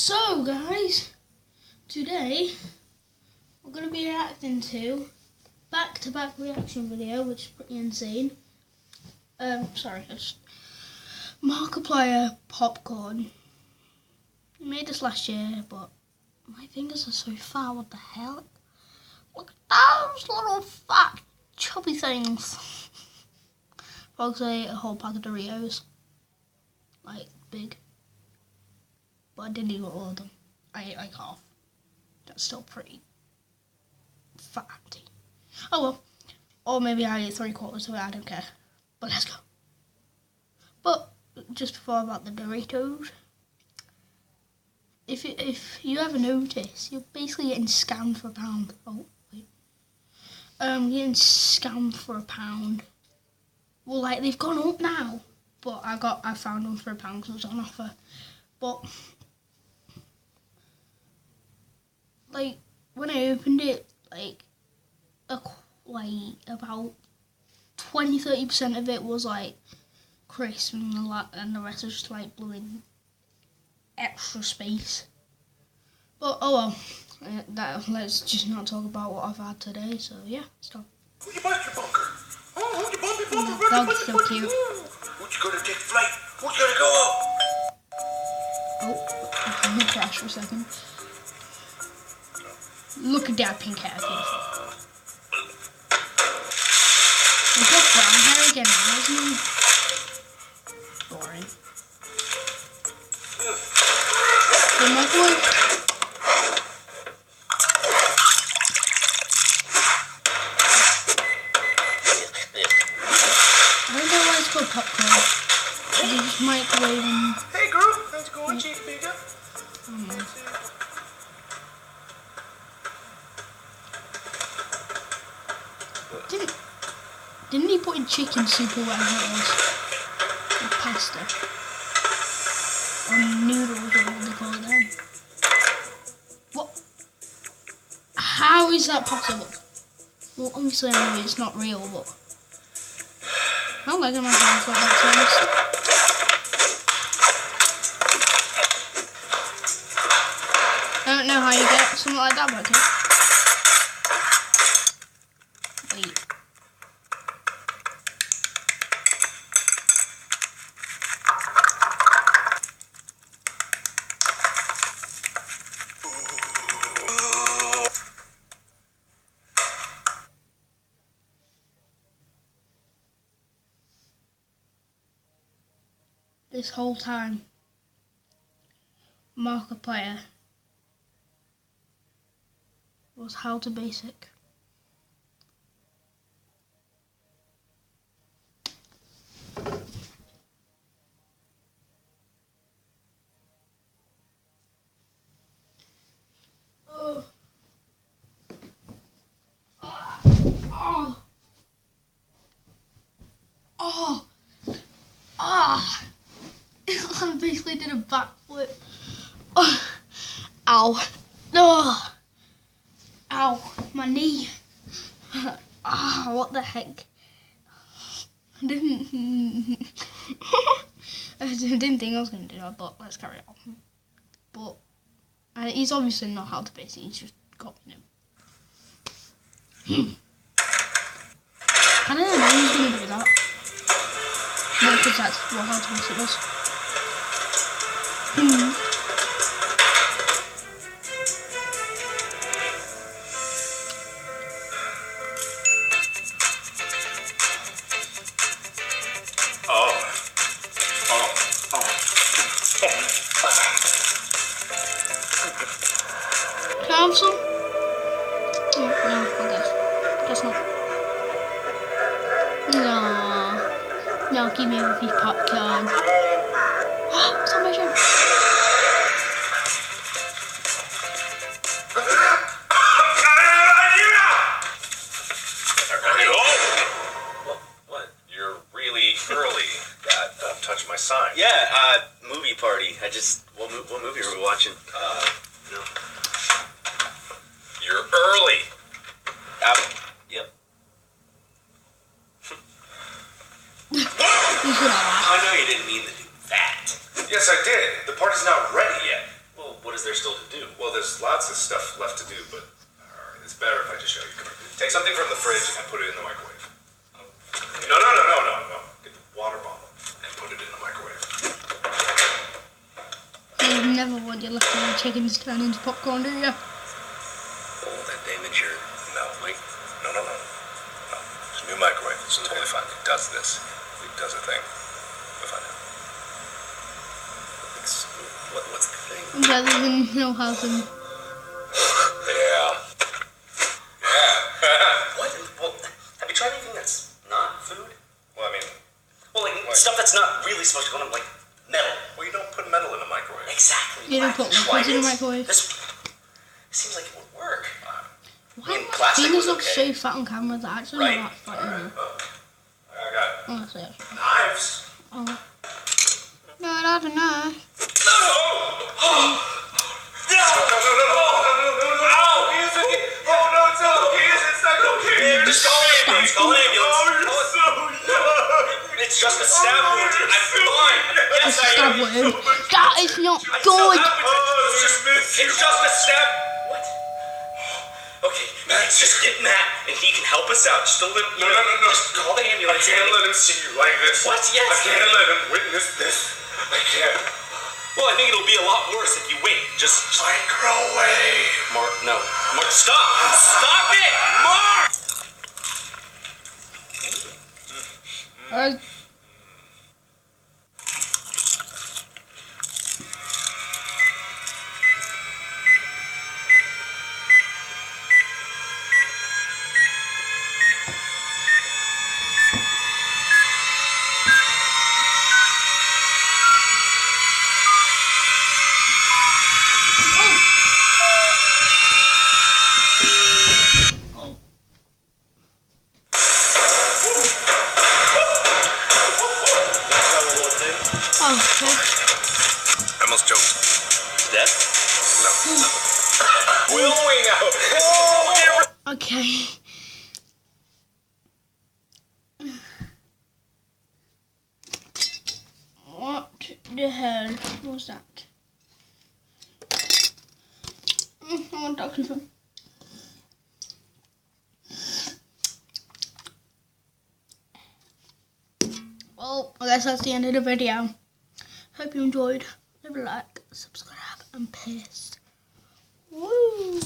So guys, today we're going to be reacting to back-to-back reaction video, which is pretty insane. Sorry, it's Markiplier popcorn. I made this last year, but my fingers are so fat. What the hell? Look at those little fat chubby things. Probably a whole pack of Doritos, like big. But I didn't eat all of them. I ate like half. That's still pretty fatty. Oh well. Or maybe I ate 3/4 of it, I don't care. But let's go. But just before about the Doritos, if you ever notice, you're basically getting scammed for £1. Oh wait. Getting scammed for £1. Well, like they've gone up now, but I found them for £1 because it was on offer. But like when I opened it, like about 20-30% of it was like crisp, and the rest was just like blue in extra space. But oh well, let's just not talk about what I've had today. So yeah, stop. Who you bust your bunker? Oh, who you bump your bunker? That was so cute. Who's gonna take flight? Who's gonna go up? Oh, I'm gonna crash for a second. Look at that pink hair, beautiful. He's got brown hair again, isn't he? Boring. The microwave. I don't know why it's called popcorn. They just microwave and... Hey girl, how's it going, Chief Bigger? Didn't he put in chicken soup or whatever it was? Or pasta? Or noodles or what they call it then? What? How is that possible? Well, obviously I know it's not real, but... I don't like my hands like that, to be honest. I don't know how you get something like that, but okay. Wait. This whole time, Markiplier was how to basic. Oh. Oh. Oh. Ah. I basically did a backflip. Oh. Ow. Oh. Ow. My knee. Ah, what the heck? I didn't think I was going to do that, but let's carry on. But he's obviously not how to basic, he's just copying him. I don't know who's going to do that. No, because that's what how to basic was. Can I have some? Oh, no, I guess not. No. No, give me a with your popcorn. It's on my shirt. What? You're really early. Don't touch my sign. Yeah, movie party. What movie are we watching? No. You're early. Yep. You should have I know you didn't mean to do that. Yes, I did. The party's not ready yet. Well, what does there's lots of stuff left to do, but it's better if I just show you. Come here. Take something from the fridge and put it in the microwave. No. Get the water bottle and put it in the microwave. You never want your leftover chickens turned into popcorn, do you? Oh, that damage your... No. It's a new microwave. It's totally fine. It does this. It does a thing. We'll find out. What's the thing? Better than no housing. Yeah. What? Well, have you tried anything that's not food? Well, I mean, Well, like stuff that's not really supposed to go in, like metal. well, you don't put metal in a microwave. Exactly. You don't put liquids in a microwave. This seems like it would work. Why mean, am plastic fingers was look okay. so fat on camera that actually Right. not fat anymore? I got Honestly. knives. Oh. No, I don't know. Just call an ambulance. Call an ambulance. It's just a stab wound. I'm fine. Yes, I Stab am. wound. That is not good. It's just a stab. What? Okay, just get Matt, and he can help us out. Just a little. No. Just call the ambulance. I can't let him see you like this. What? Yes. I can't let him witness this. I can't. Well, I think it'll be a lot worse if you wait. Just Microwave. Mark, no. Mark, stop! Stop it! Mark! Oh, okay. I almost choked. Death? No. Willowing out. Oh, Okay. What the hell was that? I want to talk to him. Well, I guess that's the end of the video. Hope you enjoyed. Leave a like, subscribe, and peace. Woo!